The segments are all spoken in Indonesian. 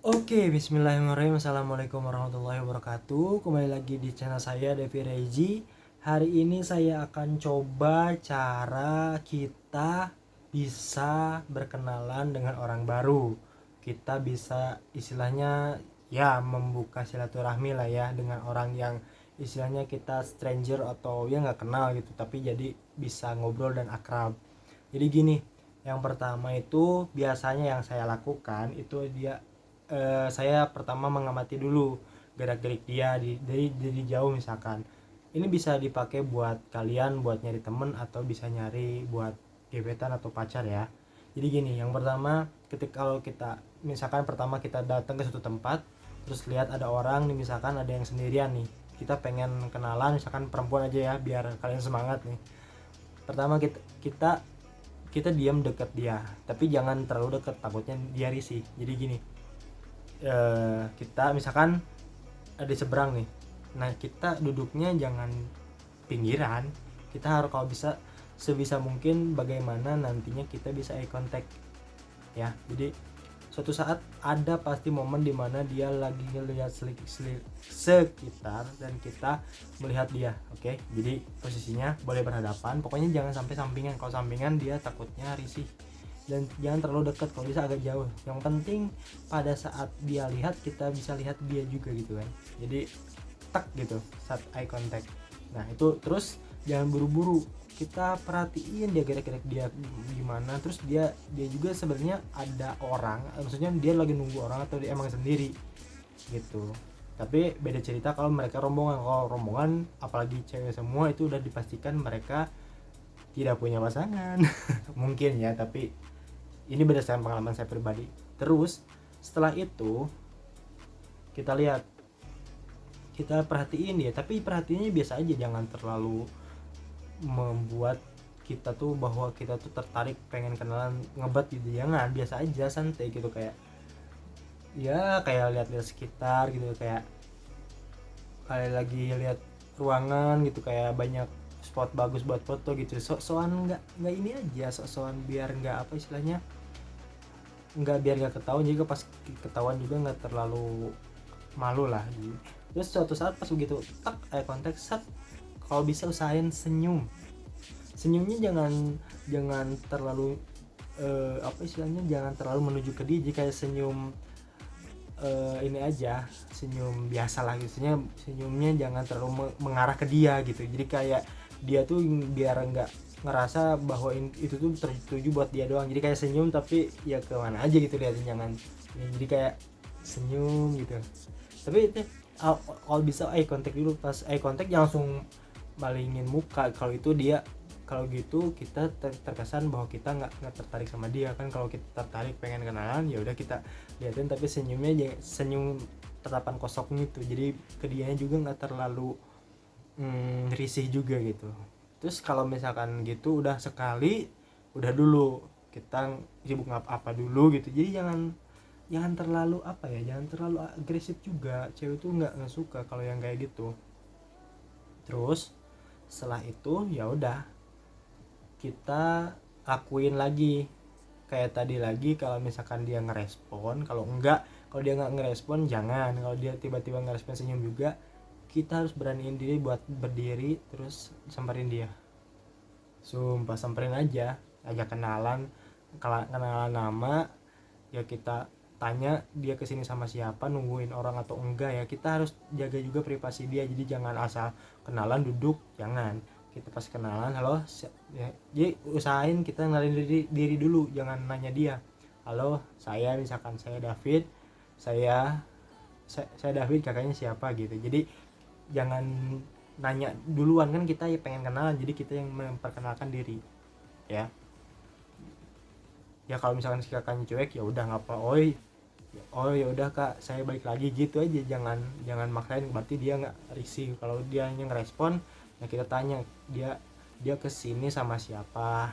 Oke, bismillahirrahmanirrahim. Assalamualaikum warahmatullahi wabarakatuh. Kembali lagi di channel saya, Devi Reji. Hari ini saya akan coba cara kita bisa berkenalan dengan orang baru. Kita bisa istilahnya ya membuka silaturahmi lah ya dengan orang yang istilahnya kita stranger atau ya nggak kenal gitu, tapi jadi bisa ngobrol dan akrab. Jadi gini, yang pertama itu biasanya yang saya lakukan itu saya pertama mengamati dulu gerak-gerik dia dari jauh misalkan. Ini bisa dipakai buat kalian buat nyari temen atau bisa nyari buat gebetan atau pacar ya. Jadi gini, yang pertama ketika kalau kita misalkan pertama kita datang ke suatu tempat terus lihat ada orang nih, misalkan ada yang sendirian nih, kita pengen kenalan misalkan perempuan aja ya biar kalian semangat nih. Pertama kita kita diam dekat dia, tapi jangan terlalu dekat takutnya dia risih. Jadi gini, kita misalkan ada di seberang nih, nah kita duduknya jangan pinggiran, kita harus kalau bisa sebisa mungkin bagaimana nantinya kita bisa eye contact ya. Jadi suatu saat ada pasti momen dimana dia lagi ngelihat sekitar dan kita melihat dia. Oke, jadi posisinya boleh berhadapan, pokoknya jangan sampai sampingan. Kalau sampingan dia takutnya risih, dan jangan terlalu dekat, kalau bisa agak jauh. Yang penting pada saat dia lihat kita bisa lihat dia juga gitu kan, jadi tak gitu saat eye contact. Nah itu terus jangan buru-buru, kita perhatiin dia gerak-gerak dia gimana, terus dia juga sebenarnya ada orang, maksudnya dia lagi nunggu orang atau dia emang sendiri gitu. Tapi beda cerita kalau mereka rombongan. Kalau rombongan apalagi cewek semua itu udah dipastikan mereka tidak punya pasangan. Mungkin ya, tapi ini berdasarkan pengalaman saya pribadi. Terus setelah itu kita lihat, kita perhatiin dia, tapi perhatiannya biasa aja, jangan terlalu membuat kita tuh bahwa kita tuh tertarik pengen kenalan ngebat gitu, jangan. Biasa aja, santai gitu, kayak ya kayak lihat-lihat sekitar gitu, kayak lagi lihat ruangan gitu, kayak banyak spot bagus buat foto gitu. Soan nggak ini aja, soan biar nggak apa istilahnya, nggak biar nggak ketahuan, juga pas ketahuan juga nggak terlalu malu lah gitu. Terus suatu saat pas begitu tak eye contact set, kalau bisa usahain senyum. Senyumnya jangan jangan terlalu apa istilahnya, jangan terlalu menuju ke dia, jadi kayak senyum ini aja, senyum biasa lah gitu. Senyumnya jangan terlalu mengarah ke dia gitu, jadi kayak dia tuh biar nggak ngerasa bahwa itu tuh tertuju buat dia doang. Jadi kayak senyum tapi ya kemana aja gitu liatin, jangan ya, jadi kayak senyum gitu. Tapi itu kalau bisa eye contact dulu. Pas eye contact jangan langsung malingin muka, kalau itu dia, kalau gitu kita terkesan bahwa kita nggak tertarik sama dia kan. Kalau kita tertarik pengen kenalan ya udah kita liatin, tapi senyumnya senyum tatapan kosong gitu, jadi ke dianya juga nggak terlalu risih juga gitu. Terus kalau misalkan gitu udah sekali, udah dulu kita sibuk apa dulu gitu. Jadi jangan terlalu apa ya, jangan terlalu agresif juga, cewek tuh nggak suka kalau yang kayak gitu. Terus setelah itu ya udah kita lakuin lagi kayak tadi lagi. Kalau misalkan dia ngerespon, kalau dia nggak ngerespon jangan. Kalau dia tiba-tiba ngerespon senyum juga, kita harus beraniin diri buat berdiri terus samperin dia. Sumpah samperin aja, ajak kenalan. Kalau kenalan nama ya kita tanya dia kesini sama siapa, nungguin orang atau enggak ya. Kita harus jaga juga privasi dia, jadi jangan asal kenalan duduk, jangan. Kita pas kenalan halo ya, jadi usahain kita kenalin diri dulu, jangan nanya dia halo saya, misalkan saya David, saya David, kakaknya siapa gitu. Jadi jangan nanya duluan, kan kita ya pengen kenalan, jadi kita yang memperkenalkan diri ya. Ya kalau misalkan si kakaknya cuek ya udah ngapa, oh ya udah kak saya balik lagi gitu aja. Jangan maksain, berarti dia nggak risih. Kalau dia yang ngerespon ya kita tanya dia kesini sama siapa,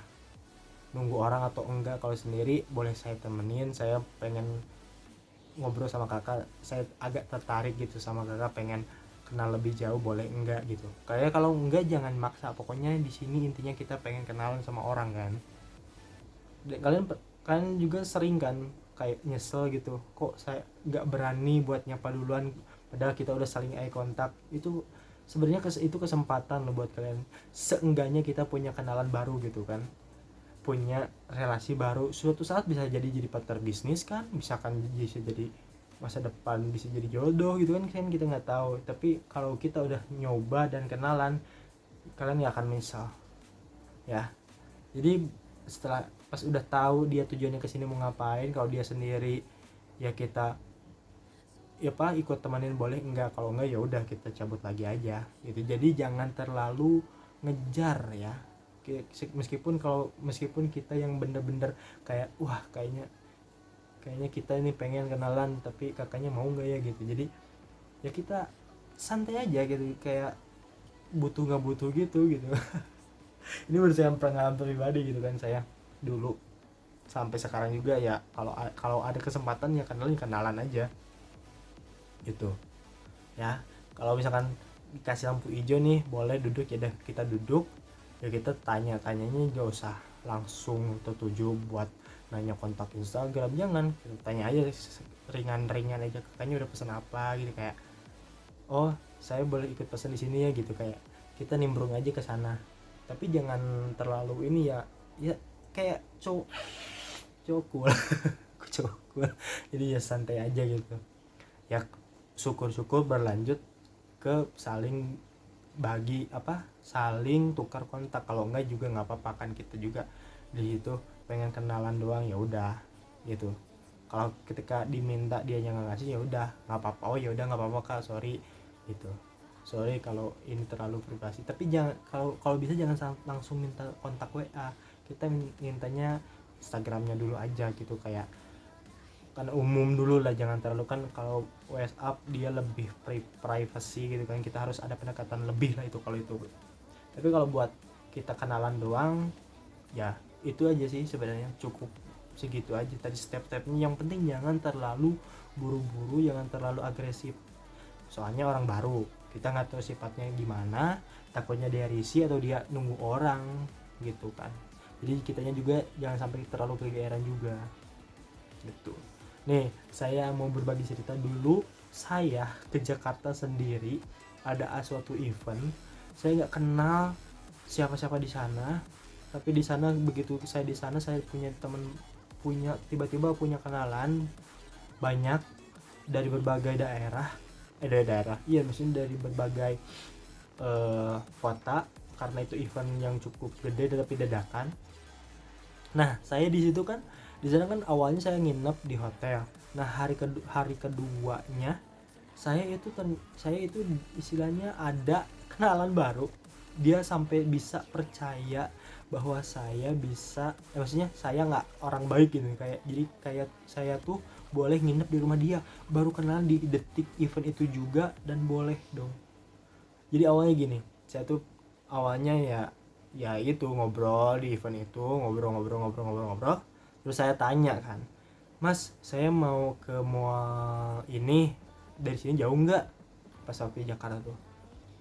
nunggu orang atau enggak. Kalau sendiri boleh saya temenin, saya pengen ngobrol sama kakak, saya agak tertarik gitu sama kakak, pengen kenal lebih jauh, boleh enggak gitu. Kayak kalau enggak jangan maksa, pokoknya di sini intinya kita pengen kenalan sama orang kan. Kalian kalian juga sering kan kayak nyesel gitu, kok saya nggak berani buat nyapa duluan padahal kita udah saling eye contact. Itu sebenarnya itu kesempatan loh buat kalian, seenggaknya kita punya kenalan baru gitu kan, punya relasi baru, suatu saat bisa jadi partner bisnis kan, misalkan bisa jadi masa depan bisa jadi jodoh gitu kan kita nggak tahu. Tapi kalau kita udah nyoba dan kenalan, kalian nggak akan menyesal ya. Jadi setelah pas udah tahu dia tujuannya kesini mau ngapain, kalau dia sendiri ya kita ya pak ikut temenin boleh, enggak kalau enggak ya udah kita cabut lagi aja gitu. Jadi jangan terlalu ngejar ya, meskipun kita yang bener-bener kayak wah kayaknya kita ini pengen kenalan tapi kakaknya mau nggak ya gitu. Jadi ya kita santai aja gitu, kayak butuh nggak butuh gitu. Ini berdasarkan pengalaman pribadi gitu kan, saya dulu sampai sekarang juga ya, kalau ada kesempatan ya kenalan aja gitu ya. Kalau misalkan dikasih lampu hijau nih boleh duduk ya, kita duduk ya, kita tanyanya gak usah langsung tertuju buat nanya kontak Instagram, jangan, kita tanya aja ringan-ringan aja, kakaknya udah pesan apa gitu, kayak oh saya boleh ikut pesan di sini ya gitu, kayak kita nimbrung aja ke sana. Tapi jangan terlalu ini ya kayak cowok cool jadi ya santai aja gitu ya, syukur-syukur berlanjut ke saling saling tukar kontak. Kalau enggak juga nggak apa-apa kan, kita juga di situ pengen kenalan doang ya udah gitu. Kalau ketika diminta dia yang ngasih ya udah nggak apa-apa, oh ya udah nggak apa-apa kak, sorry gitu, sorry kalau ini terlalu privasi. Tapi jangan, kalau bisa jangan langsung minta kontak WA, kita mintanya Instagramnya dulu aja gitu, kayak kan umum dulu lah, jangan terlalu kan, kalau WhatsApp dia lebih privacy gitu kan, kita harus ada pendekatan lebih lah itu kalau itu. Tapi kalau buat kita kenalan doang ya itu aja sih sebenarnya, cukup segitu aja tadi step-stepnya. Yang penting jangan terlalu buru-buru, jangan terlalu agresif, soalnya orang baru kita nggak tahu sifatnya gimana, takutnya dia risih atau dia nunggu orang gitu kan. Jadi kitanya juga jangan sampai terlalu kegeeran juga gitu. Nih saya mau berbagi cerita dulu. Saya ke Jakarta sendiri, ada suatu event, saya nggak kenal siapa-siapa di sana, tapi di sana begitu saya di sana, saya punya teman, tiba-tiba punya kenalan banyak dari berbagai daerah, iya maksudnya dari berbagai kota, karena itu event yang cukup gede tapi dadakan. Nah saya di situ kan, di sana kan awalnya saya nginep di hotel. Nah hari keduanya saya itu istilahnya ada kenalan baru, dia sampai bisa percaya bahwa saya bisa, maksudnya saya nggak orang baik gitu, kayak saya tuh boleh nginep di rumah dia, baru kenalan di detik event itu juga, dan boleh dong. Jadi awalnya gini, saya tuh awalnya ya itu ngobrol di event itu, ngobrol, terus saya tanya kan, mas saya mau ke mall ini, dari sini jauh nggak, pas waktu di Jakarta tuh.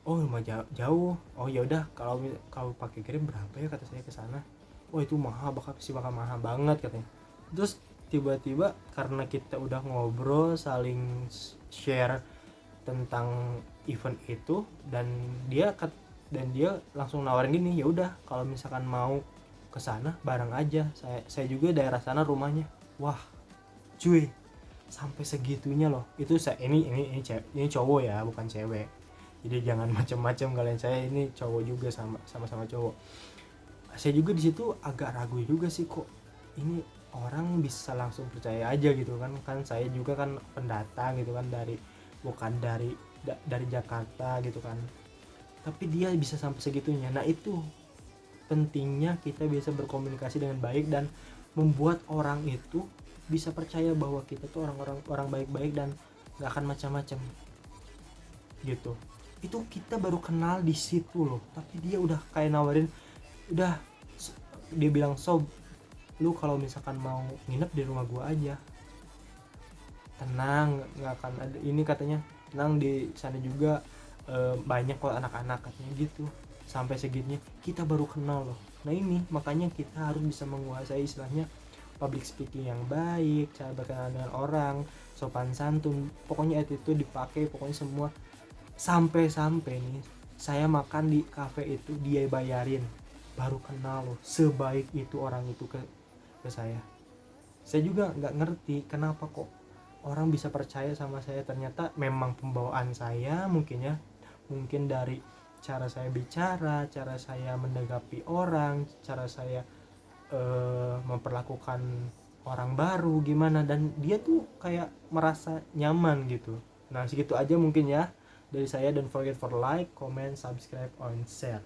Oh lumayan jauh. Oh ya udah, kalau pakai Grab berapa ya, kata saya ke sana. Oh itu bakal mahal banget katanya. Terus tiba-tiba karena kita udah ngobrol, saling share tentang event itu, dan dia langsung nawarin gini, ya udah kalau misalkan mau ke sana bareng aja, saya juga daerah sana rumahnya. Wah cuy, sampai segitunya loh. Itu ini cowok ya, bukan cewek, jadi jangan macam-macam kalian, saya ini cowok juga, sama-sama cowok. Saya juga di situ agak ragu juga sih, kok ini orang bisa langsung percaya aja gitu kan saya juga kan pendatang gitu kan, bukan dari Jakarta gitu kan, tapi dia bisa sampai segitunya. Nah itu pentingnya kita bisa berkomunikasi dengan baik dan membuat orang itu bisa percaya bahwa kita tuh orang baik-baik dan gak akan macam-macam gitu. Itu kita baru kenal di situ loh, tapi dia udah kayak nawarin, dia bilang, sob lu kalau misalkan mau nginep di rumah gua aja, tenang, nggak akan ada ini, katanya tenang, di sana juga banyak kok anak-anak, katanya gitu. Sampai segitunya kita baru kenal loh. Nah ini makanya kita harus bisa menguasai istilahnya public speaking yang baik, cara berkenalan dengan orang, sopan santun, pokoknya itu dipakai, pokoknya semua. Sampai nih saya makan di cafe itu dia bayarin, baru kenal loh sebaik itu orang itu ke saya juga nggak ngerti kenapa kok orang bisa percaya sama saya. Ternyata memang pembawaan saya mungkin ya, mungkin dari cara saya bicara, cara saya menanggapi orang, cara saya memperlakukan orang baru gimana, dan dia tuh kayak merasa nyaman gitu. Nah segitu aja mungkin ya dari saya. Don't forget for like, comment, subscribe, and share.